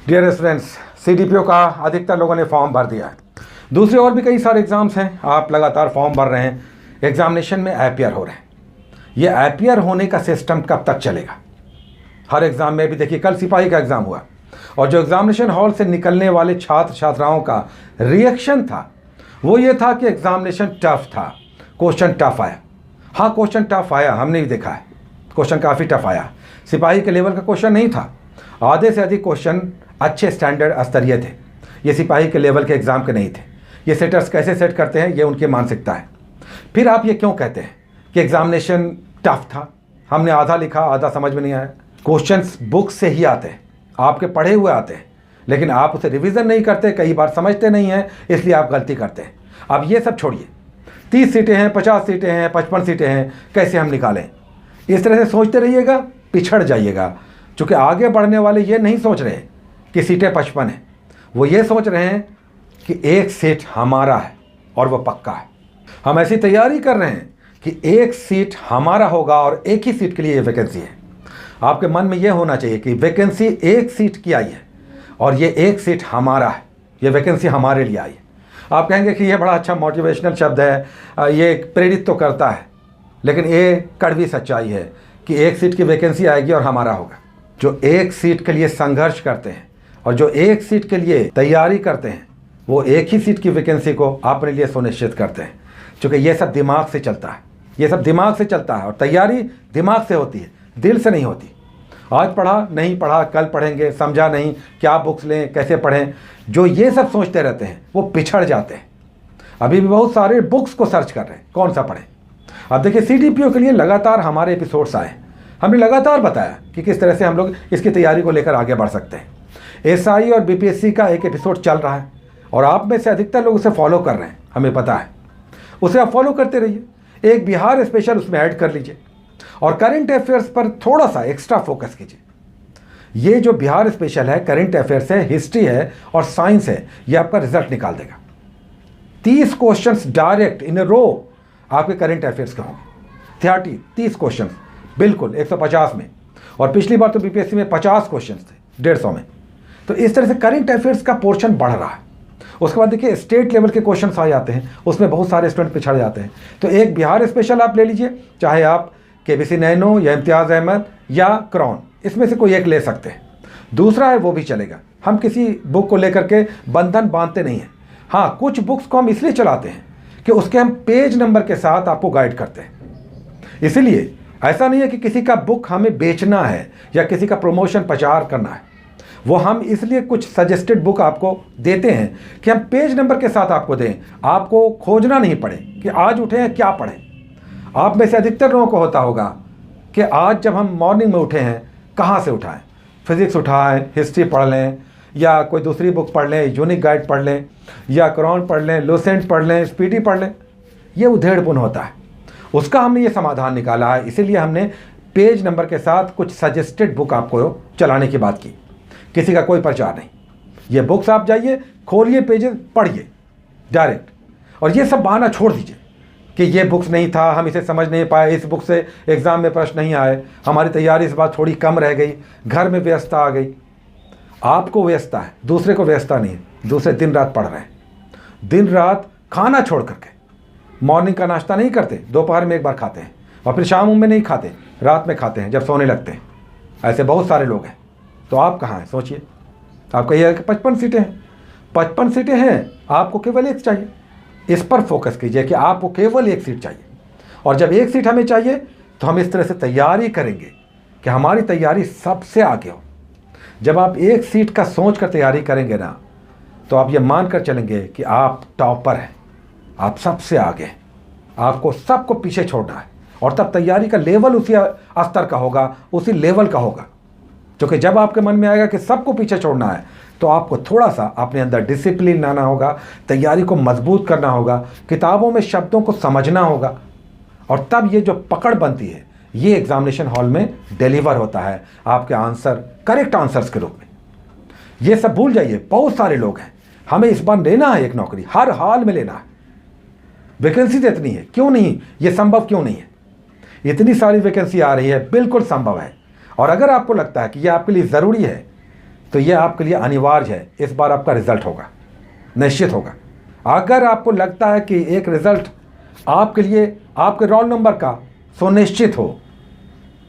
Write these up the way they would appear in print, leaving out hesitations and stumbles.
Dear students, CDPO का अधिकतर लोगों ने फॉर्म भर दिया है। दूसरे और भी कई सारे एग्ज़ाम्स हैं, आप लगातार फॉर्म भर रहे हैं, एग्जामिनेशन में अपीयर हो रहे हैं। ये अपीयर होने का सिस्टम कब तक चलेगा? हर एग्ज़ाम में भी देखिए, कल सिपाही का एग्ज़ाम हुआ और जो एग्जामिनेशन हॉल से निकलने वाले छात्र छात्राओं का रिएक्शन था वो ये था कि एग्जामिनेशन टफ था, क्वेश्चन टफ आया। हाँ, क्वेश्चन टफ आया, हमने भी देखा है, क्वेश्चन काफ़ी टफ आया। सिपाही के लेवल का क्वेश्चन नहीं था, आधे से अधिक क्वेश्चन अच्छे स्टैंडर्ड स्तरीय थे। ये सिपाही के लेवल के एग्ज़ाम के नहीं थे। ये सेटर्स कैसे सेट करते हैं, ये उनकी मानसिकता है। फिर आप ये क्यों कहते हैं कि एग्जामिनेशन टफ था? हमने आधा लिखा, आधा समझ में नहीं आया। क्वेश्चंस बुक से ही आते हैं, आपके पढ़े हुए आते हैं, लेकिन आप उसे रिवीजन नहीं करते, कई बार समझते नहीं हैं, इसलिए आप गलती करते हैं। अब ये सब छोड़िए, 30 सीटें हैं, 50 सीटें हैं, 55 सीटें हैं, कैसे हम निकालें? इस तरह से सोचते रहिएगा, पिछड़ जाइएगा। चूँकि आगे बढ़ने वाले ये नहीं सोच रहे कि सीटें 55 हैं, वो ये सोच रहे हैं कि एक सीट हमारा है और वो पक्का है। हम ऐसी तैयारी कर रहे हैं कि एक सीट हमारा होगा और एक ही सीट के लिए ये वैकेंसी है। आपके मन में ये होना चाहिए कि वैकेंसी एक सीट की आई है और ये एक सीट हमारा है, ये वैकेंसी हमारे लिए आई है। आप कहेंगे कि ये बड़ा अच्छा मोटिवेशनल शब्द है, ये प्रेरित तो करता है, लेकिन ये कड़वी सच्चाई है कि एक सीट की वैकेंसी आएगी और हमारा होगा। जो एक सीट के लिए संघर्ष करते हैं और जो एक सीट के लिए तैयारी करते हैं, वो एक ही सीट की वैकेंसी को अपने लिए सुनिश्चित करते हैं। क्योंकि ये सब दिमाग से चलता है, ये सब दिमाग से चलता है और तैयारी दिमाग से होती है, दिल से नहीं होती। आज पढ़ा नहीं पढ़ा, कल पढ़ेंगे, समझा नहीं, क्या बुक्स लें, कैसे पढ़ें, जो ये सब सोचते रहते हैं वो पिछड़ जाते हैं। अभी भी बहुत सारे बुक्स को सर्च कर रहे हैं, कौन सा पढ़ें। अब देखिए, सीडीपीओ के लिए लगातार हमारे एपिसोड्स आए, हमने लगातार बताया कि किस तरह से हम लोग इसकी तैयारी को लेकर आगे बढ़ सकते हैं। एसआई और बीपीएससी का एक एपिसोड चल रहा है और आप में से अधिकतर लोग उसे फॉलो कर रहे हैं, हमें पता है। उसे आप फॉलो करते रहिए, एक बिहार स्पेशल उसमें ऐड कर लीजिए और करंट अफेयर्स पर थोड़ा सा एक्स्ट्रा फोकस कीजिए। ये जो बिहार स्पेशल है, करंट अफेयर्स है, हिस्ट्री है और साइंस है, ये आपका रिजल्ट निकाल देगा। 30 क्वेश्चंस डायरेक्ट इन रो आपके करंट अफेयर्स के होंगे। 30 क्वेश्चंस बिल्कुल 150 में, और पिछली बार तो बीपीएससी में 50 क्वेश्चंस थे 150 में। तो इस तरह से करंट अफेयर्स का पोर्शन बढ़ रहा है। उसके बाद देखिए, स्टेट लेवल के क्वेश्चंस आ जाते हैं, उसमें बहुत सारे स्टूडेंट पिछड़ जाते हैं। तो एक बिहार स्पेशल आप ले लीजिए, चाहे आप केबीसी नैनो या इम्तियाज़ अहमद या क्रॉन, इसमें से कोई एक ले सकते हैं। दूसरा है वो भी चलेगा। हम किसी बुक को लेकर के बंधन बांधते नहीं हैं। हाँ, कुछ बुक्स को हम इसलिए चलाते हैं कि उसके हम पेज नंबर के साथ आपको गाइड करते हैं। इसीलिए ऐसा नहीं है कि किसी का बुक हमें बेचना है या किसी का प्रमोशन प्रचार करना है। वो हम इसलिए कुछ सजेस्टेड बुक आपको देते हैं कि हम पेज नंबर के साथ आपको दें, आपको खोजना नहीं पड़े कि आज उठे हैं क्या पढ़ें। आप में से अधिकतर लोगों को होता होगा कि आज जब हम मॉर्निंग में उठे हैं, कहाँ से उठाएं? फिजिक्स उठाएं, हिस्ट्री पढ़ लें, या कोई दूसरी बुक पढ़ लें, यूनिक गाइड पढ़ लें, या क्रॉन पढ़ लें, लूसेंट पढ़ लें, स्पीडी पढ़ लें। ये उधेड़पुन होता है। उसका हमने ये समाधान निकाला है, इसीलिए हमने पेज नंबर के साथ कुछ सजेस्टेड बुक आपको चलाने की बात की। किसी का कोई प्रचार नहीं। ये बुक्स आप जाइए, खोलिए, पेजेस पढ़िए डायरेक्ट, और ये सब बहाना छोड़ दीजिए कि ये बुक्स नहीं था, हम इसे समझ नहीं पाए, इस बुक से एग्ज़ाम में प्रश्न नहीं आए, हमारी तैयारी इस बार थोड़ी कम रह गई, घर में व्यस्तता आ गई। आपको व्यस्तता है, दूसरे को व्यस्तता नहीं है। दूसरे दिन रात पढ़ रहे हैं, दिन रात खाना छोड़ करके। मॉर्निंग का नाश्ता नहीं करते, दोपहर में एक बार खाते हैं और फिर शाम में नहीं खाते, रात में खाते हैं जब सोने लगते हैं। ऐसे बहुत सारे लोग हैं। तो आप कहाँ हैं सोचिए। आप कहिए कि 55 सीटें हैं, 55 सीटें हैं, आपको केवल एक चाहिए। इस पर फोकस कीजिए कि आपको केवल एक सीट चाहिए, और जब एक सीट हमें चाहिए तो हम इस तरह से तैयारी करेंगे कि हमारी तैयारी सबसे आगे हो। जब आप एक सीट का सोच कर तैयारी करेंगे ना, तो आप ये मान कर चलेंगे कि आप टॉपर हैं, आप सबसे आगे हैं, आपको सबको पीछे छोड़ना है। और तब तैयारी का लेवल उसी स्तर का होगा, उसी लेवल का होगा। क्योंकि जब आपके मन में आएगा कि सबको पीछे छोड़ना है, तो आपको थोड़ा सा अपने अंदर डिसिप्लिन लाना होगा, तैयारी को मजबूत करना होगा, किताबों में शब्दों को समझना होगा, और तब ये जो पकड़ बनती है, ये एग्जामिनेशन हॉल में डिलीवर होता है आपके आंसर, करेक्ट आंसर्स के रूप में। ये सब भूल जाइए। बहुत सारे लोग हैं, हमें इस बार लेना है एक नौकरी, हर हाल में लेना है। वैकेंसी तो इतनी है, क्यों नहीं? ये संभव क्यों नहीं है? इतनी सारी वैकेंसी आ रही है, बिल्कुल संभव है। और अगर आपको लगता है कि ये आपके लिए ज़रूरी है तो ये आपके लिए अनिवार्य है, इस बार आपका रिजल्ट होगा, निश्चित होगा। अगर आपको लगता है कि एक रिजल्ट आपके लिए आपके रोल नंबर का सुनिश्चित हो,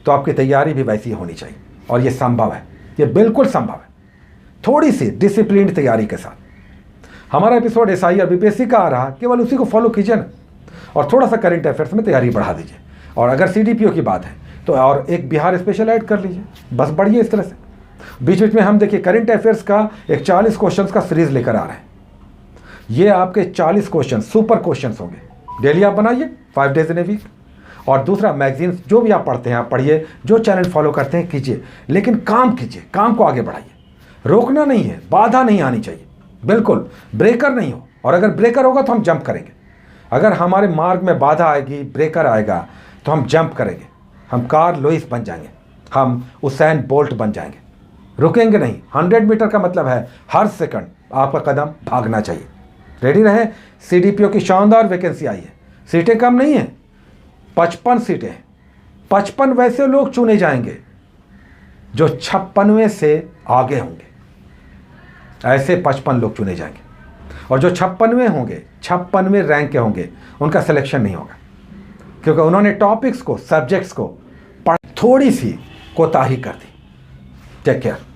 तो आपकी तैयारी भी वैसी होनी चाहिए, और ये संभव है, ये बिल्कुल संभव है, थोड़ी सी डिसिप्लिन तैयारी के साथ। हमारा एपिसोड SI और BPSC का आ रहा, केवल उसी को फॉलो कीजिए ना, और थोड़ा सा करंट अफेयर्स में तैयारी बढ़ा दीजिए। और अगर CDPO की बात है तो और एक बिहार स्पेशल ऐड कर लीजिए, बस बढ़िए इस तरह से। बीच बीच में हम देखिए करंट अफेयर्स का एक 40 क्वेश्चन का सीरीज लेकर आ रहे हैं। ये आपके 40 क्वेश्चन सुपर क्वेश्चन होंगे, डेली आप बनाइए 5 डेज इन ए वीक। और दूसरा, मैगजीन्स जो भी आप पढ़ते हैं आप पढ़िए, जो चैनल फॉलो करते हैं कीजिए, लेकिन काम कीजिए, काम को आगे बढ़ाइए। रोकना नहीं है, बाधा नहीं आनी चाहिए, बिल्कुल ब्रेकर नहीं हो। और अगर ब्रेकर होगा तो हम जंप करेंगे, अगर हमारे मार्ग में बाधा आएगी, ब्रेकर आएगा, तो हम जंप करेंगे, हम कार्ल लुईस बन जाएंगे, हम उसैन बोल्ट बन जाएंगे, रुकेंगे नहीं। 100 मीटर का मतलब है हर सेकंड आपका कदम भागना चाहिए। रेडी रहे। CDPO की शानदार वैकेंसी आई है, सीटें कम नहीं हैं, 55 सीटें हैं। 55 वैसे लोग चुने जाएंगे जो 56वें से आगे होंगे, ऐसे 55 लोग चुने जाएंगे। और जो 56वें होंगे, 56वें रैंक के होंगे, उनका सिलेक्शन नहीं होगा, क्योंकि उन्होंने टॉपिक्स को, सब्जेक्ट्स को थोड़ी सी कोताही कर दी। Take care.